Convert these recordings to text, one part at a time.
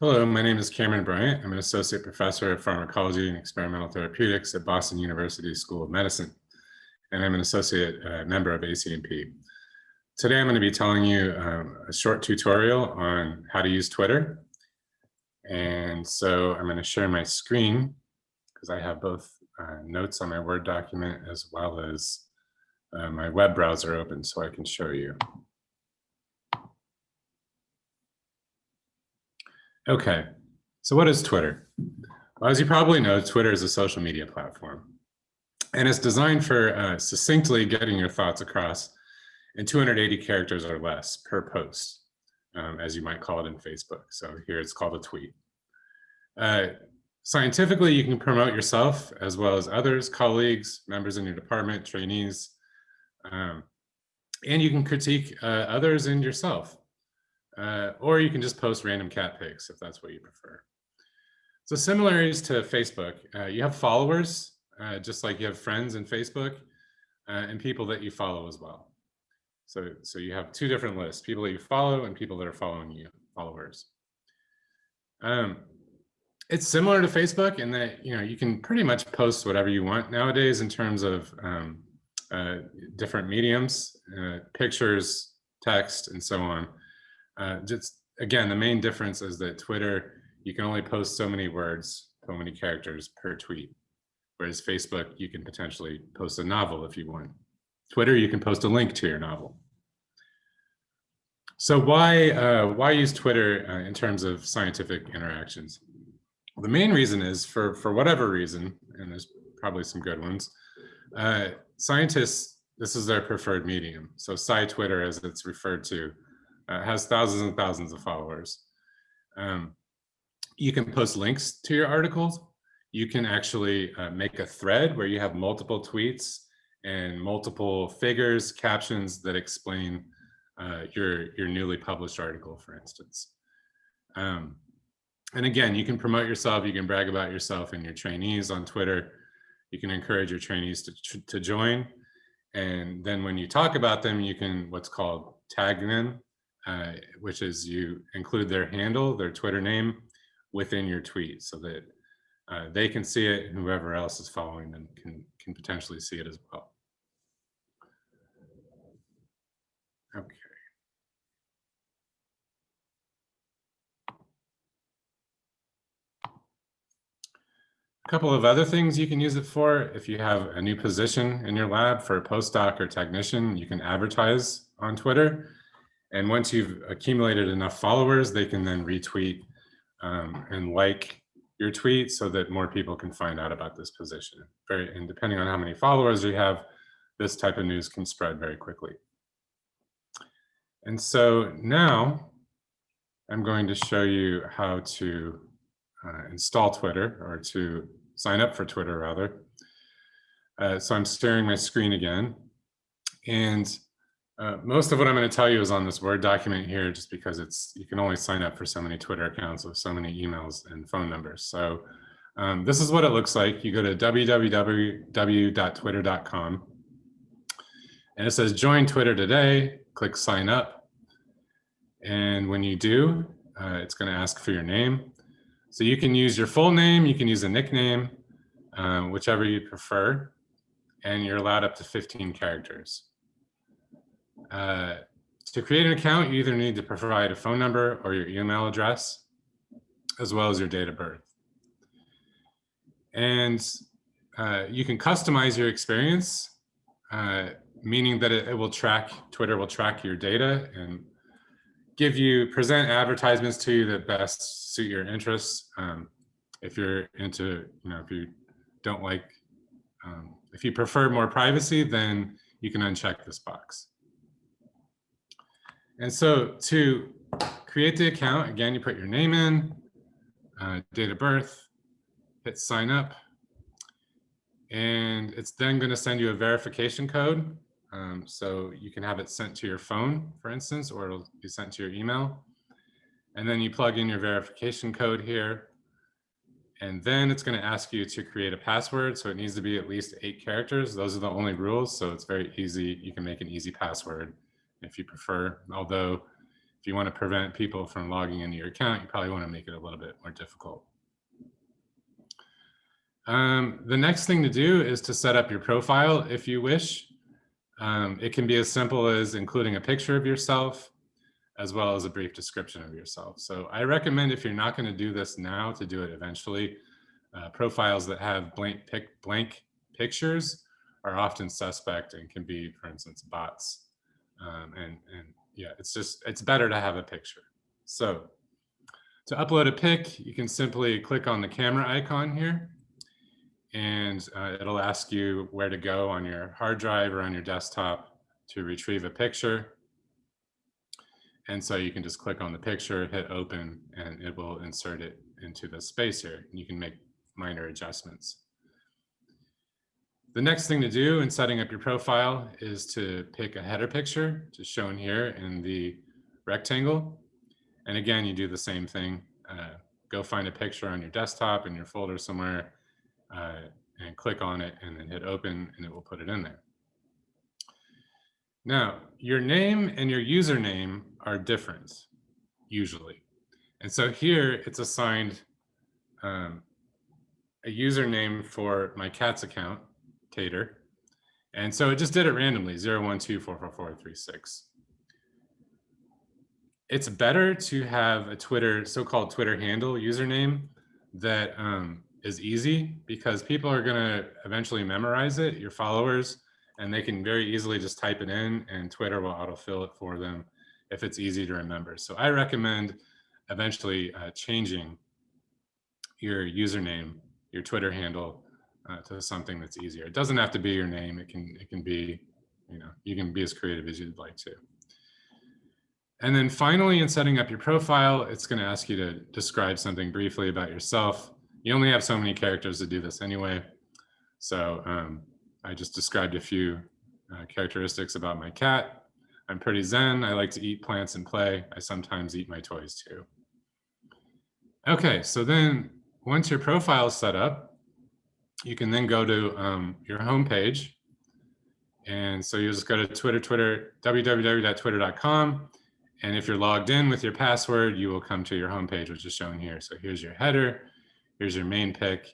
Hello, my name is Cameron Bryant. I'm an associate professor of pharmacology and experimental therapeutics at Boston University School of Medicine, and I'm an associate member of ACNP. Today, I'm going to be telling you a short tutorial on how to use Twitter. And so I'm going to share my screen because I have both notes on my Word document as well as my web browser open so I can show you. Okay, so what is Twitter? Well, as you probably know, Twitter is a social media platform, and it's designed for succinctly getting your thoughts across in 280 characters or less per post, as you might call it in Facebook. So here it's called a tweet. Scientifically, you can promote yourself as well as others, colleagues, members in your department, trainees, and you can critique others and yourself. Or you can just post random cat pics if that's what you prefer. So similarities to Facebook, you have followers, just like you have friends in Facebook, and people that you follow as well. So you have two different lists, people that you follow and people that are following you, followers. It's similar to Facebook in that you can pretty much post whatever you want nowadays in terms of different mediums, pictures, text, and so on. Just again, the main difference is that Twitter, you can only post so many words, so many characters per tweet. Whereas Facebook, you can potentially post a novel if you want. Twitter, you can post a link to your novel. So why use Twitter in terms of scientific interactions? Well, the main reason is for whatever reason, and there's probably some good ones, scientists, this is their preferred medium. So Sci-Twitter, as it's referred to, has thousands and thousands of followers. You can post links to your articles. You can actually make a thread where you have multiple tweets and multiple figures, captions that explain your newly published article, for instance. And again, you can promote yourself, you can brag about yourself and your trainees on Twitter. You can encourage your trainees to join. And then when you talk about them, you can what's called tag them, which is you include their handle, their Twitter name within your tweet so that they can see it and whoever else is following them can potentially see it as well. Okay. A couple of other things you can use it for. If you have a new position in your lab for a postdoc or technician, you can advertise on Twitter. And once you've accumulated enough followers, they can then retweet and like your tweet so that more people can find out about this position. And depending on how many followers you have, this type of news can spread very quickly. And so now I'm going to show you how to install Twitter, or to sign up for Twitter rather. So I'm sharing my screen again. And most of what I'm going to tell you is on this Word document here, just because you can only sign up for so many Twitter accounts with so many emails and phone numbers. So this is what it looks like. You go to www.twitter.com and it says join Twitter today, click sign up. And when you do, it's going to ask for your name. So you can use your full name, you can use a nickname, whichever you prefer, and you're allowed up to 15 characters. To create an account, you either need to provide a phone number or your email address, as well as your date of birth. And you can customize your experience, meaning that Twitter will track your data and present advertisements to you that best suit your interests. If you're into, if you don't like, if you prefer more privacy, then you can uncheck this box. And so to create the account, again, you put your name in, date of birth, hit sign up, and it's then going to send you a verification code. So you can have it sent to your phone, for instance, or it'll be sent to your email. And then you plug in your verification code here. And then it's going to ask you to create a password. So it needs to be at least 8 characters. Those are the only rules. So it's very easy. You can make an easy password if you prefer. Although If you want to prevent people from logging into your account, you probably want to make it a little bit more difficult. The next thing to do is to set up your profile if you wish. It can be as simple as including a picture of yourself as well as a brief description of yourself. So I recommend, if you're not going to do this now, to do it eventually. Profiles that have blank pictures are often suspect and can be, for instance, bots. And yeah, it's better to have a picture. So to upload a pic, you can simply click on the camera icon here, and it'll ask you where to go on your hard drive or on your desktop to retrieve a picture. And so you can just click on the picture, hit open, and it will insert it into the space here. And you can make minor adjustments. The next thing to do in setting up your profile is to pick a header picture, just shown here in the rectangle. And again, you do the same thing. Go find a picture on your desktop in your folder somewhere, and click on it and then hit open, and it will put it in there. Now, your name and your username are different, usually. And so here it's assigned a username for my cat's account, Tater. And so it just did it randomly, 012444436. It's better to have a Twitter, so-called Twitter handle username that is easy, because people are gonna eventually memorize it, your followers, and they can very easily just type it in and Twitter will autofill it for them if it's easy to remember. So I recommend eventually changing your username, your Twitter handle, to something that's easier. It doesn't have to be your name. It can be, you can be as creative as you'd like to. And then finally, in setting up your profile, it's going to ask you to describe something briefly about yourself. You only have so many characters to do this anyway. So I just described a few characteristics about my cat. I'm pretty zen. I like to eat plants and play. I sometimes eat my toys too. Okay, so then once your profile is set up, you can then go to your home page. And so you just go to www.twitter.com. And if you're logged in with your password, you will come to your home page, which is shown here. So here's your header, here's your main pic.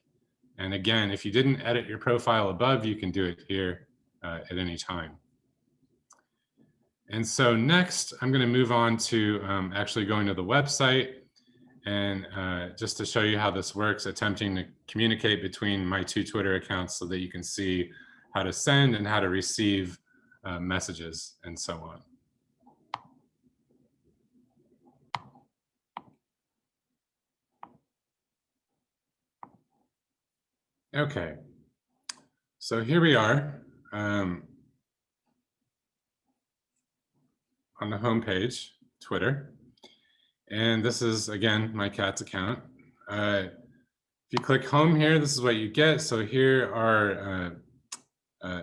And again, if you didn't edit your profile above, you can do it here at any time. And so next, I'm going to move on to actually going to the website, and just to show you how this works, attempting to communicate between my two Twitter accounts so that you can see how to send and how to receive messages and so on. Okay, so here we are on the home page, Twitter. And this is, again, my cat's account. If you click home here, this is what you get. So here are,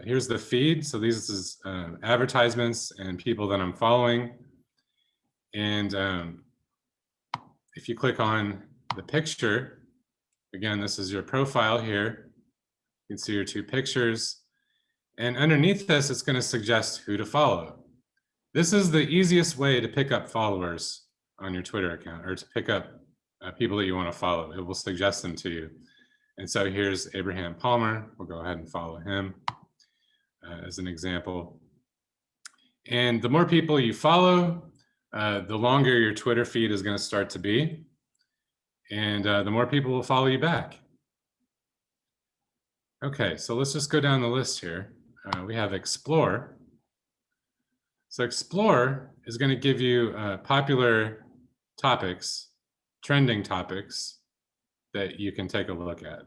here's the feed. So these is advertisements and people that I'm following. And if you click on the picture, again, this is your profile here. You can see your two pictures. And underneath this, it's going to suggest who to follow. This is the easiest way to pick up followers on your Twitter account, or to pick up people that you want to follow. It will suggest them to you. And so here's Abraham Palmer. We'll go ahead and follow him as an example. And the more people you follow, the longer your Twitter feed is going to start to be. And the more people will follow you back. Okay, so let's just go down the list here. We have Explore. So Explore is going to give you popular topics, trending topics that you can take a look at.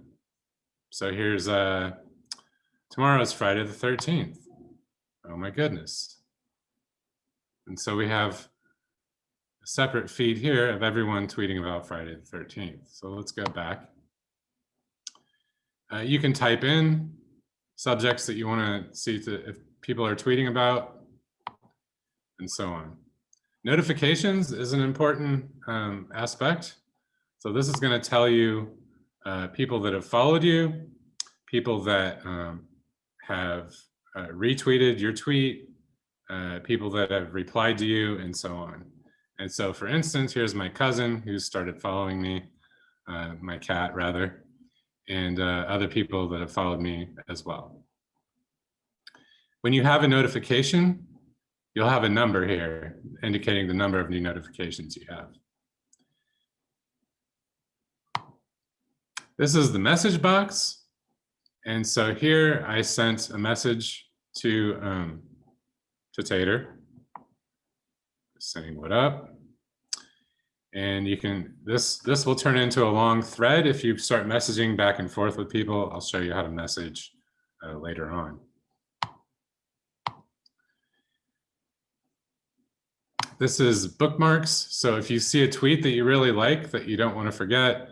So here's tomorrow's Friday the 13th. Oh my goodness. And so we have a separate feed here of everyone tweeting about Friday the 13th. So let's go back. You can type in subjects that you want to see if people are tweeting about, and so on. Notifications is an important aspect. So this is going to tell you people that have followed you, people that have retweeted your tweet, people that have replied to you, and so on. And so for instance, here's my cousin who started following me, my cat rather, and other people that have followed me as well. When you have a notification, you'll have a number here indicating the number of new notifications you have. This is the message box. And so here I sent a message to Tater saying what up. And you can, this will turn into a long thread if you start messaging back and forth with people. I'll show you how to message later on. This is bookmarks. So if you see a tweet that you really like that you don't want to forget,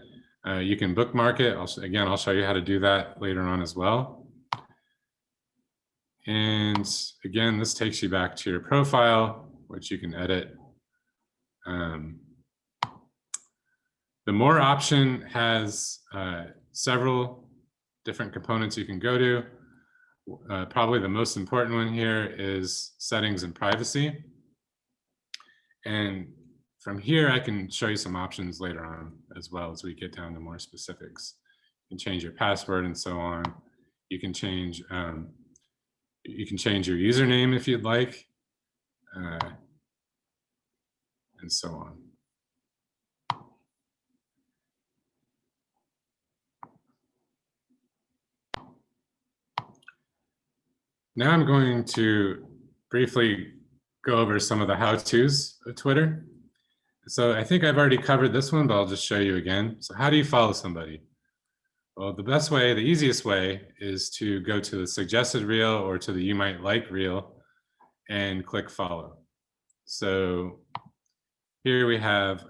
you can bookmark it. I'll show you how to do that later on as well. And again, this takes you back to your profile, which you can edit. The More option has several different components you can go to. Probably the most important one here is settings and privacy. And from here, I can show you some options later on as well as we get down to more specifics. You can change your password and so on. You can change your username if you'd like, and so on. Now I'm going to briefly go over some of the how-tos of Twitter. So I think I've already covered this one, but I'll just show you again. So how do you follow somebody? Well, the best way, the easiest way is to go to the suggested reel or to the you might like reel and click follow. So here we have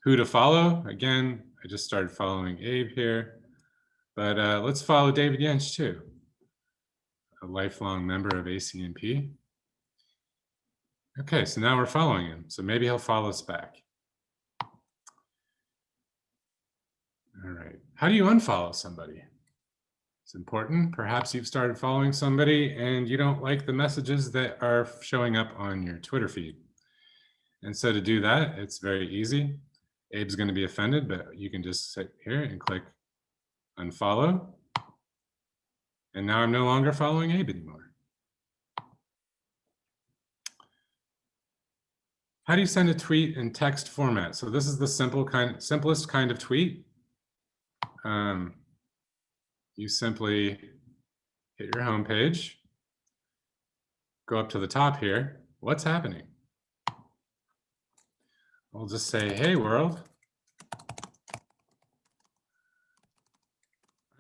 who to follow. Again, I just started following Abe here, but let's follow David Yench too, a lifelong member of ACNP. Okay, so now we're following him. So maybe he'll follow us back. All right, how do you unfollow somebody? It's important. Perhaps you've started following somebody and you don't like the messages that are showing up on your Twitter feed. And so to do that, it's very easy. Abe's going to be offended, but you can just sit here and click unfollow. And now I'm no longer following Abe anymore. How do you send a tweet in text format? So this is the simplest kind of tweet. You simply hit your home page, go up to the top here. What's happening? I'll just say, hey world,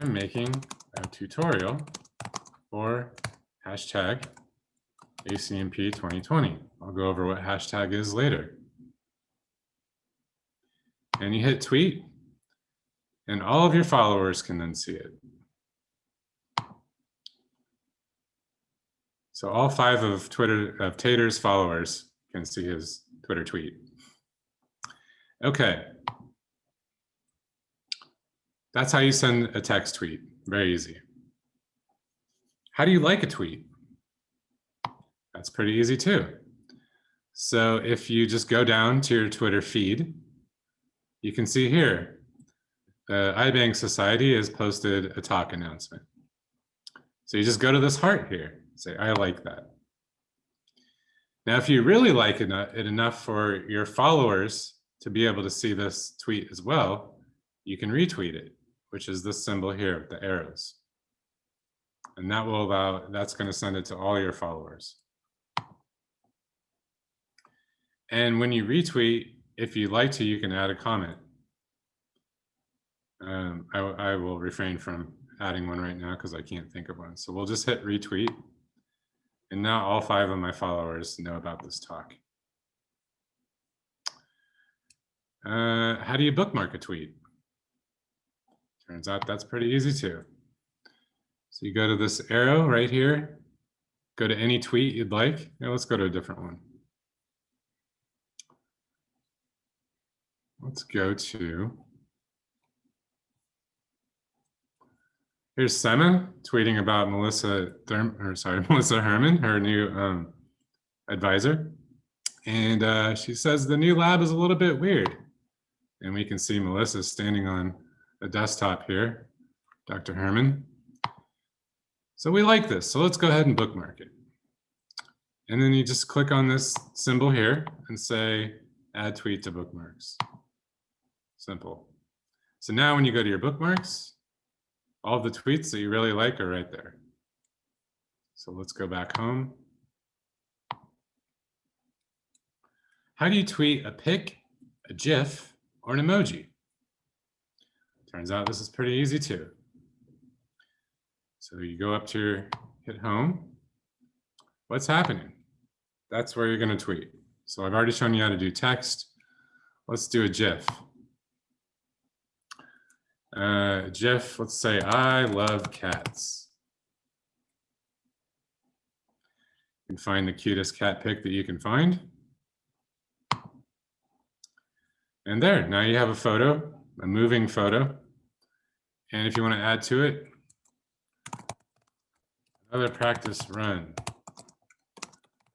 I'm making a tutorial for hashtag ACNP 2020. I'll go over what hashtag is later. And you hit tweet, and all of your followers can then see it. So all 5 of Tater's followers can see his Twitter tweet. Okay. That's how you send a text tweet. Very easy. How do you like a tweet? That's pretty easy too. So if you just go down to your Twitter feed, you can see here, the iBank Society has posted a talk announcement. So you just go to this heart here, say, I like that. Now, if you really like it enough for your followers to be able to see this tweet as well, you can retweet it, which is this symbol here with the arrows. And that will that's going to send it to all your followers. And when you retweet, if you'd like to, you can add a comment. I will refrain from adding one right now because I can't think of one. So we'll just hit retweet. And now all 5 of my followers know about this talk. How do you bookmark a tweet? Turns out that's pretty easy too. So you go to this arrow right here, go to any tweet you'd like. Now let's go to a different one. Let's go to, here's Sema tweeting about Melissa Herman, her new advisor. And she says the new lab is a little bit weird. And we can see Melissa standing on a desktop here, Dr. Herman. So we like this, so let's go ahead and bookmark it. And then you just click on this symbol here and say, add tweet to bookmarks. Simple. So now when you go to your bookmarks, all the tweets that you really like are right there. So let's go back home. How do you tweet a pic, a GIF, or an emoji? Turns out this is pretty easy too. So you go up to your, hit home. What's happening? That's where you're going to tweet. So I've already shown you how to do text. Let's do a GIF. GIF, let's say, I love cats. You can find the cutest cat pic that you can find. And there, now you have a photo, a moving photo. And if you want to add to it, another practice run,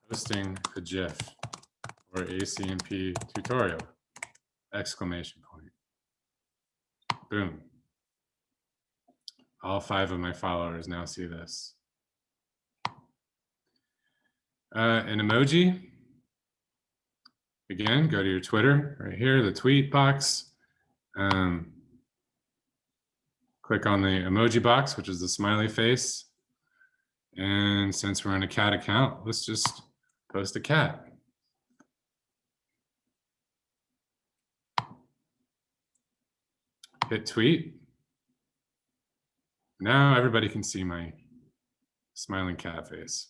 posting a GIF or ACNP tutorial, exclamation point. Boom. All 5 of my followers now see this. An emoji. Again, go to your Twitter right here, the tweet box. Click on the emoji box, which is the smiley face. And since we're in a cat account, let's just post a cat. Hit tweet. Now everybody can see my smiling cat face.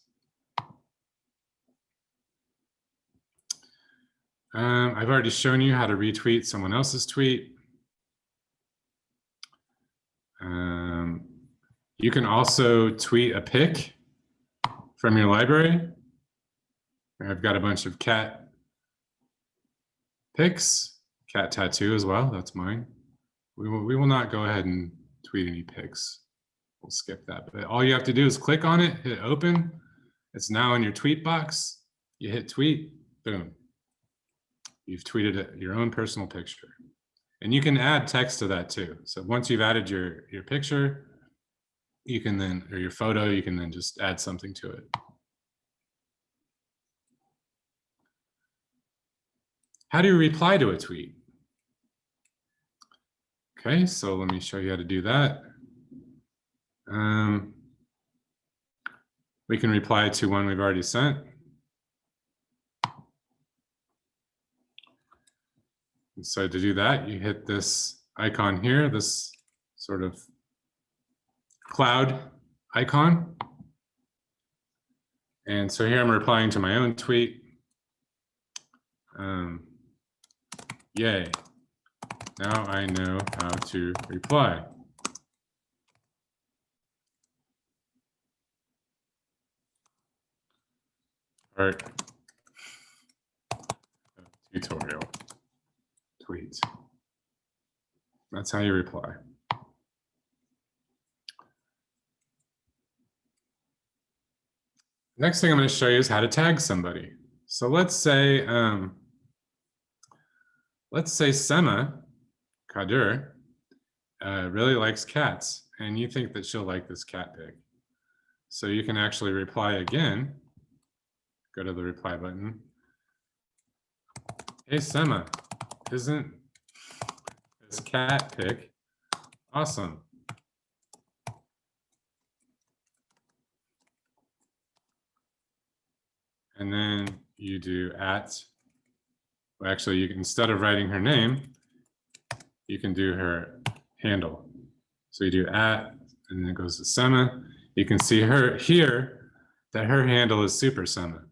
I've already shown you how to retweet someone else's tweet. You can also tweet a pic from your library. I've got a bunch of cat pics, cat tattoo as well, that's mine. We will not go ahead and tweet any pics. We'll skip that, but all you have to do is click on it, hit open. It's now in your tweet box. You hit tweet, boom. You've tweeted your own personal picture. And you can add text to that too. So once you've added your picture, you can then, or your photo, you can then just add something to it. How do you reply to a tweet? Okay, so let me show you how to do that. We can reply to one we've already sent. And so to do that, you hit this icon here, this sort of cloud icon. And so here I'm replying to my own tweet. Yay, now I know how to reply. Part tutorial tweets. That's how you reply. Next thing I'm going to show you is how to tag somebody. So let's say Sema Kadir really likes cats, and you think that she'll like this cat pic. So you can actually reply again. Go to the reply button. Hey Sema, isn't this cat pic awesome? And then you do @ well, actually, you can, instead of writing her name, you can do her handle. So you do @ and then it goes to Sema. You can see her here that her handle is Super Sema.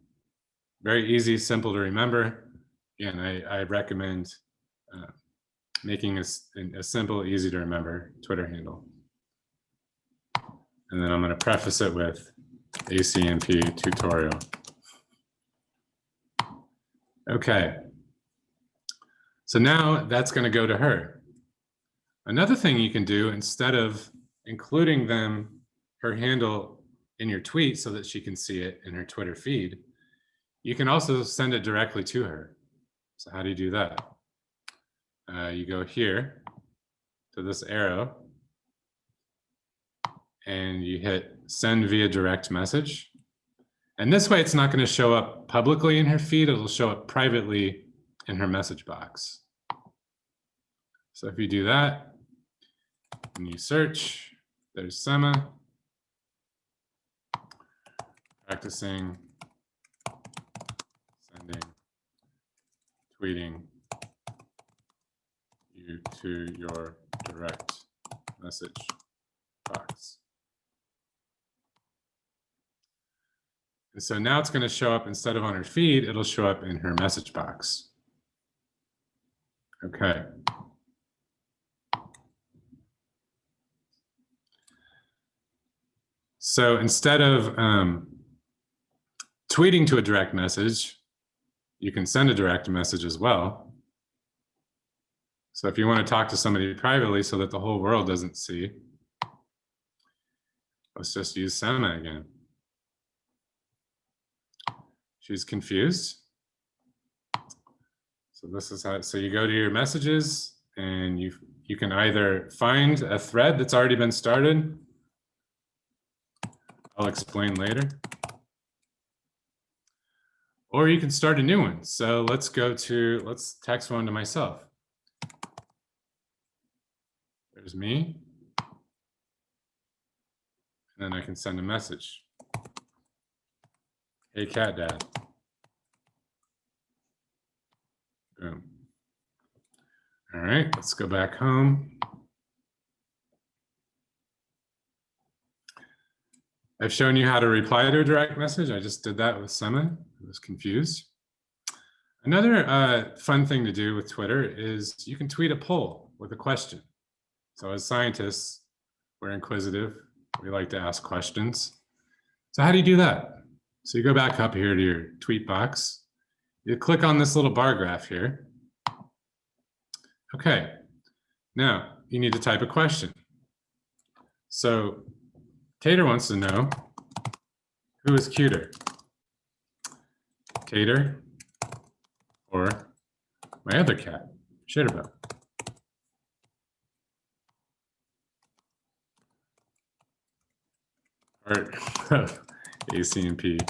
Very easy, simple to remember. Again, I recommend making a simple, easy to remember Twitter handle. And then I'm going to preface it with ACNP tutorial. Okay. So now that's going to go to her. Another thing you can do, instead of including her handle in your tweet so that she can see it in her Twitter feed, You can also send it directly to her. So how do you do that? You go here to this arrow and you hit send via direct message. And this way it's not going to show up publicly in her feed, it'll show up privately in her message box. So if you do that and you search, there's Sema practicing sending, tweeting you to your direct message box. And so now it's going to show up, instead of on her feed, it'll show up in her message box. Okay. So instead of tweeting to a direct message, you can send a direct message as well. So if you want to talk to somebody privately so that the whole world doesn't see, let's just use Sema again. She's confused. So this is how, so you go to your messages and you can either find a thread that's already been started. I'll explain later. Or you can start a new one. So let's text one to myself. There's me. And then I can send a message. Hey, cat dad. Boom. All right, let's go back home. I've shown you how to reply to a direct message. I just did that with Sema. I was confused. Another fun thing to do with Twitter is you can tweet a poll with a question. So as scientists, we're inquisitive. We like to ask questions. So how do you do that? So you go back up here to your tweet box. You click on this little bar graph here. Okay, now you need to type a question. So Tater wants to know, who is cuter? Tater or my other cat, Shitterbug? Part of ACNP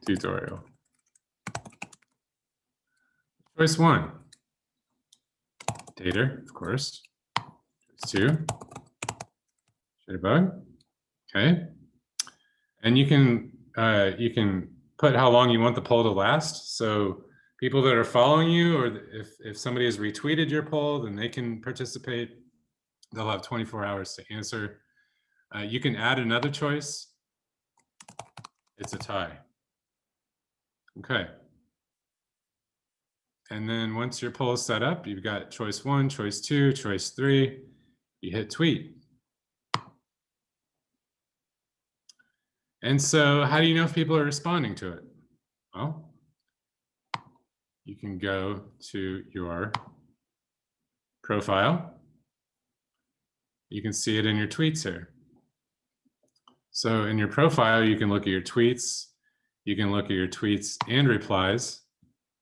tutorial. Choice 1, Tater, of course. Choice 2, Shitterbug. Okay, and you can put how long you want the poll to last. So people that are following you, or if somebody has retweeted your poll, then they can participate. They'll have 24 hours to answer. You can add another choice. It's a tie. Okay. And then once your poll is set up, you've got choice 1, choice 2, choice 3. You hit tweet. And so how do you know if people are responding to it? Well, you can go to your profile. You can see it in your tweets here. So in your profile, you can look at your tweets. You can look at your tweets and replies.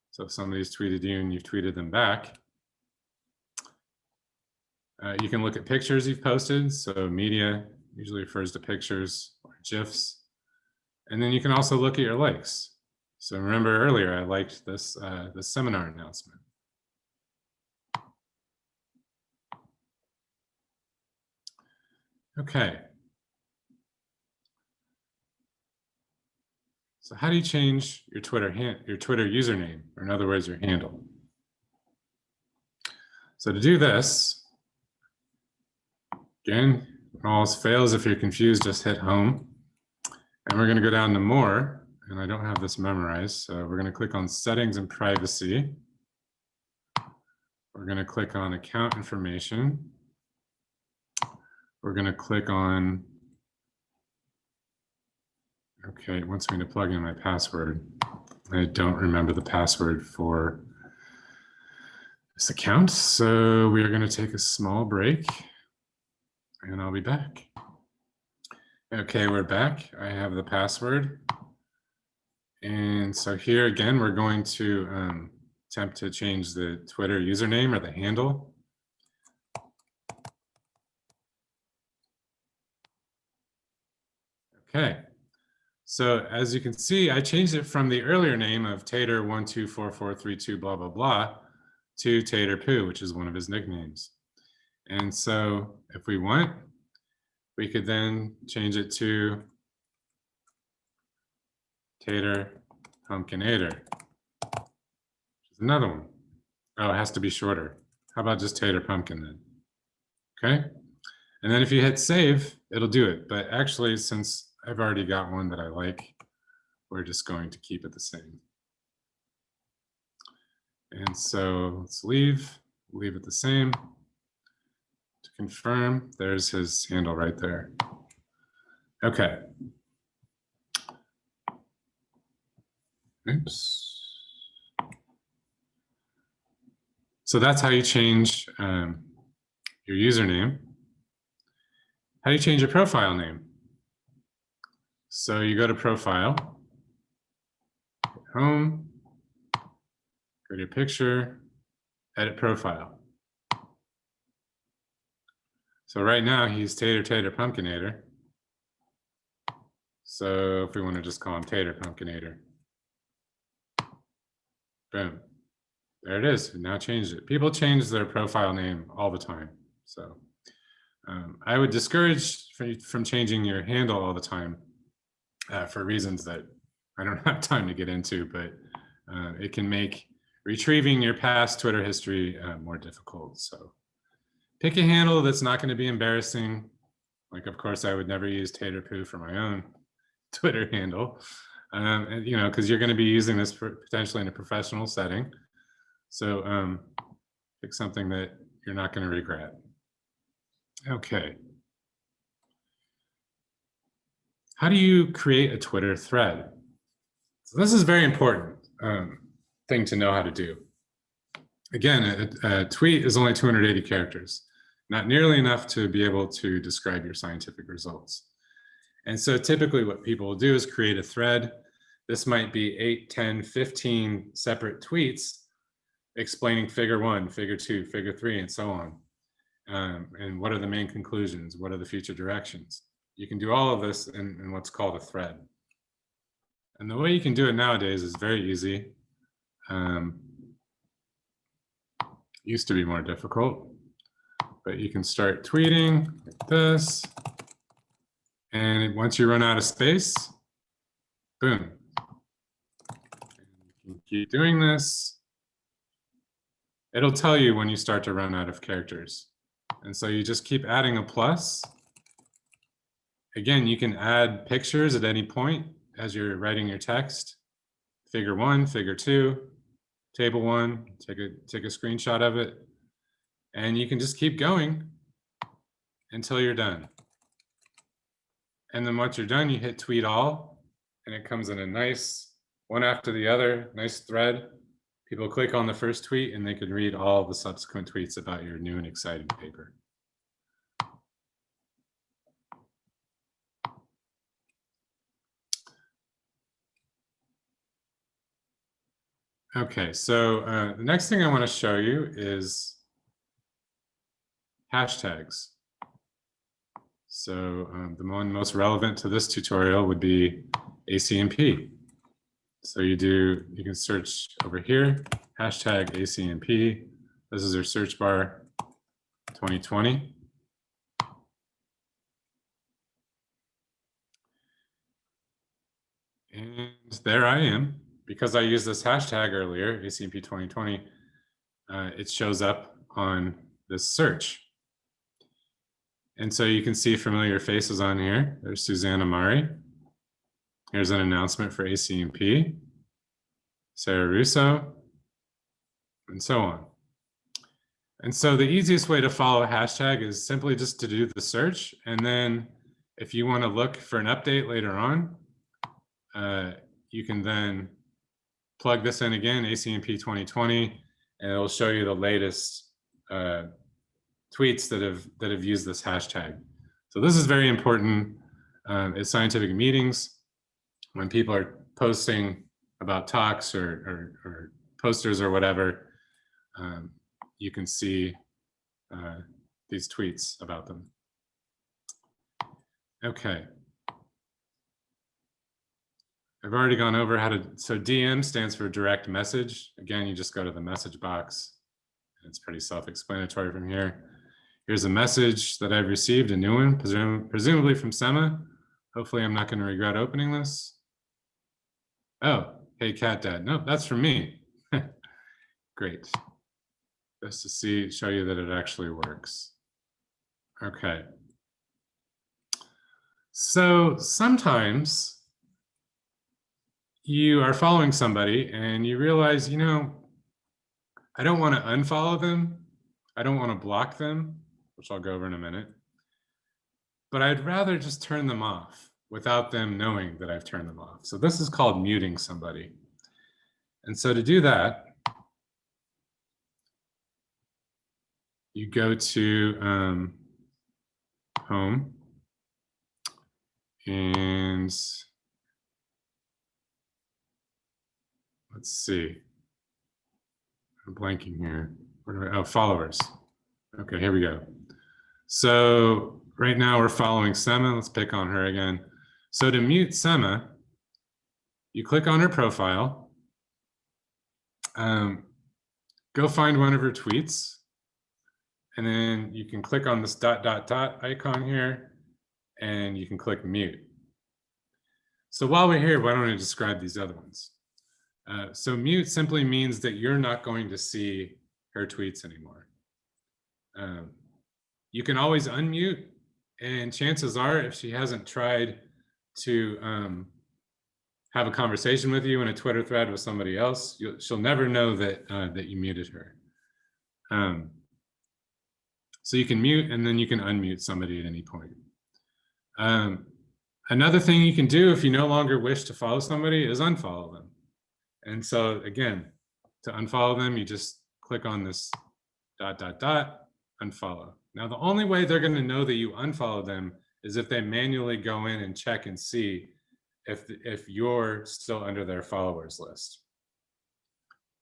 So if somebody's tweeted you and you've tweeted them back. You can look at pictures you've posted. So media usually refers to pictures or GIFs. And then you can also look at your likes. So remember earlier, I liked this seminar announcement. Okay. So how do you change your Twitter username, or in other words, your handle? So to do this, again, when all else fails, if you're confused, just hit home. And we're going to go down to more, and I don't have this memorized. So we're going to click on settings and privacy. We're going to click on account information. We're going to click on, okay, it wants me to plug in my password. I don't remember the password for this account. So we are going to take a small break and I'll be back. Okay, we're back. I have the password And so here again, we're going to attempt to change the Twitter username or the handle. Okay, so as you can see, I changed it from the earlier name of Tater124432 blah blah blah to Tater Poo, which is one of his nicknames. And so if we want, we could then change it to Tater Pumpkinator, which is another one. Oh, it has to be shorter. How about just Tater Pumpkin then? Okay. And then if you hit save, it'll do it. But actually, since I've already got one that I like, we're just going to keep it the same. And so let's leave it the same. To confirm, there's his handle right there. Okay. Oops. So that's how you change your username. How do you change your profile name? So you go to profile, home, go to your picture, edit profile. So right now he's Tater Pumpkinator. So if we want to just call him Tater Pumpkinator. Boom. There it is. We now changed it. People change their profile name all the time. So I would discourage from changing your handle all the time for reasons that I don't have time to get into, but it can make retrieving your past Twitter history more difficult. So pick a handle that's not going to be embarrassing. Like, of course, I would never use Tater Poo for my own Twitter handle, and, you know, because you're going to be using this potentially in a professional setting. So pick something that you're not going to regret. Okay. How do you create a Twitter thread? So this is a very important thing to know how to do. Again, a tweet is only 280 characters, not nearly enough to be able to describe your scientific results. And so typically what people will do is create a thread. This might be 8, 10, 15 separate tweets explaining figure 1, figure 2, figure 3, and so on. And what are the main conclusions? What are the future directions? You can do all of this in what's called a thread. And the way you can do it nowadays is very easy. Used to be more difficult, but you can start tweeting like this. And once you run out of space, boom. And you can keep doing this. It'll tell you when you start to run out of characters. And so you just keep adding a plus. Again, you can add pictures at any point as you're writing your text. Figure 1, figure 2, table 1, take a screenshot of it. And you can just keep going until you're done. And then once you're done, you hit tweet all, and it comes in a nice one after the other, nice thread. People click on the first tweet and they can read all the subsequent tweets about your new and exciting paper. Okay, so the next thing I want to show you is hashtags. So the one most relevant to this tutorial would be ACNP. So you can search over here, hashtag ACNP. This is your search bar 2020. And there I am. Because I used this hashtag earlier, ACNP 2020, it shows up on this search. And so you can see familiar faces on here. There's Susanna Mari. Here's an announcement for ACNP, Sarah Russo, and so on. And so the easiest way to follow a hashtag is simply just to do the search. And then if you want to look for an update later on, you can then plug this in again, ACNP 2020, and it'll show you the latest tweets that have used this hashtag. So this is very important at scientific meetings when people are posting about talks or posters or whatever, you can see these tweets about them. Okay. I've already gone over how to, so DM stands for direct message. Again, you just go to the message box. It's pretty self-explanatory from here. Here's a message that I've received, a new one, presumably from Sema. Hopefully I'm not going to regret opening this. Oh, hey, Cat Dad. No, that's from me. Great. Just to show you that it actually works. Okay. So sometimes you are following somebody and you realize, you know, I don't want to unfollow them. I don't want to block them, which I'll go over in a minute. But I'd rather just turn them off without them knowing that I've turned them off. So this is called muting somebody. And so to do that, you go to home and let's see. I'm blanking here. Oh, followers. Okay, here we go. So right now we're following Sema. Let's pick on her again. So to mute Sema, you click on her profile. Go find one of her tweets. And then you can click on this ... icon here, and you can click mute. So while we're here, why don't I describe these other ones? So mute simply means that you're not going to see her tweets anymore. You can always unmute, and chances are, if she hasn't tried to have a conversation with you in a Twitter thread with somebody else, she'll never know that that you muted her. So you can mute, and then you can unmute somebody at any point. Another thing you can do if you no longer wish to follow somebody is unfollow them. And so again, to unfollow them, you just click on this ... unfollow. Now, the only way they're going to know that you unfollow them is if they manually go in and check and see if you're still under their followers list.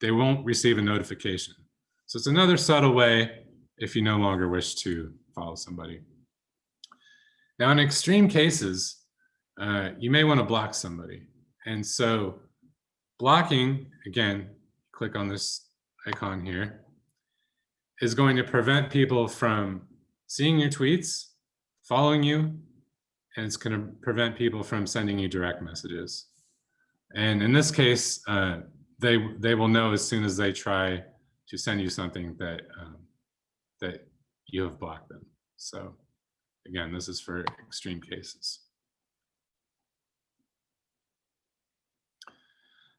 They won't receive a notification. So it's another subtle way if you no longer wish to follow somebody. Now, in extreme cases, you may want to block somebody. And so blocking, again, click on this icon here, is going to prevent people from seeing your tweets, following you, and it's going to prevent people from sending you direct messages. And in this case, they will know as soon as they try to send you something that that you have blocked them. So again, this is for extreme cases.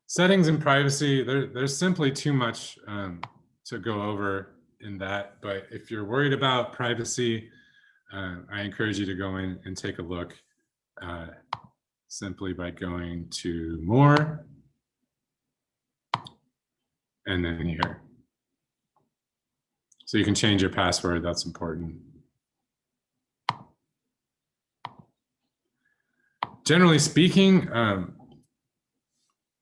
Settings and privacy, there's simply too much to go over in that, but if you're worried about privacy, I encourage you to go in and take a look simply by going to more and then here. So you can change your password, that's important. Generally speaking,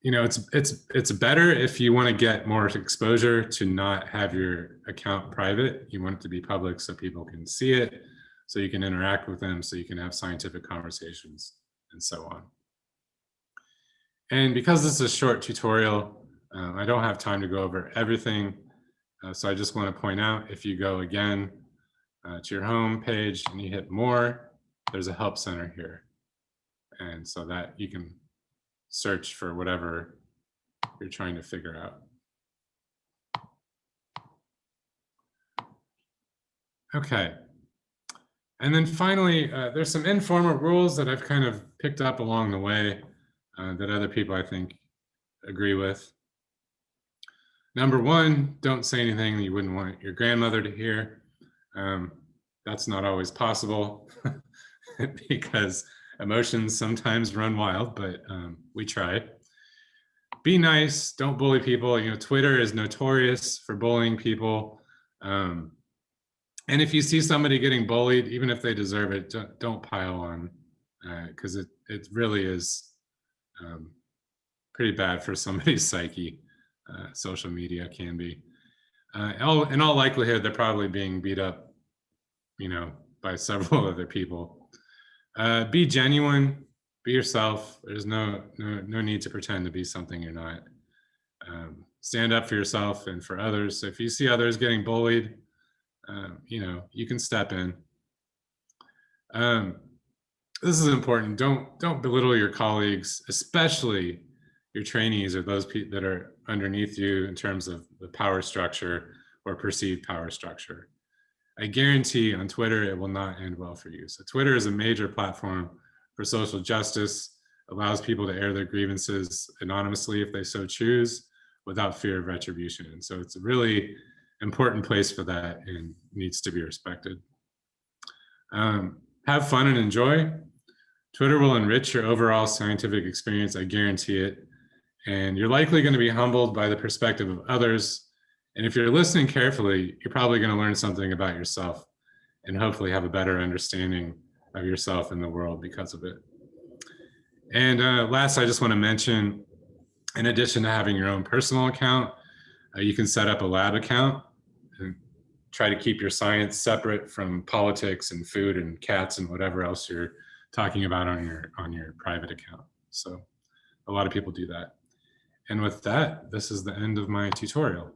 you know, it's better if you want to get more exposure to not have your account private. You want it to be public so people can see it, so you can interact with them, so you can have scientific conversations, and so on. And because this is a short tutorial, I don't have time to go over everything. So I just want to point out, if you go again to your home page and you hit more, there's a help center here. And so that you can search for whatever you're trying to figure out. Okay. And then finally, there's some informal rules that I've kind of picked up along the way that other people, I think, agree with. Number one, don't say anything that you wouldn't want your grandmother to hear. That's not always possible because emotions sometimes run wild, but we try. Be nice, don't bully people. You know, Twitter is notorious for bullying people. And if you see somebody getting bullied, even if they deserve it, don't pile on, because it really is pretty bad for somebody's psyche. Social media can be. In all likelihood, they're probably being beat up, by several other people. Be genuine, be yourself. There's no need to pretend to be something you're not. Stand up for yourself and for others. So if you see others getting bullied, you can step in. This is important. Don't belittle your colleagues, especially your trainees or those that are underneath you in terms of the power structure or perceived power structure. I guarantee on Twitter it will not end well for you. So Twitter is a major platform for social justice, allows people to air their grievances anonymously if they so choose, without fear of retribution. And so it's a really important place for that and needs to be respected. Have fun and enjoy. Twitter will enrich your overall scientific experience, I guarantee it. And you're likely going to be humbled by the perspective of others. And if you're listening carefully, you're probably going to learn something about yourself and hopefully have a better understanding of yourself and the world because of it. And last, I just want to mention, in addition to having your own personal account, you can set up a lab account and try to keep your science separate from politics and food and cats and whatever else you're talking about on your private account. So a lot of people do that. And with that, this is the end of my tutorial.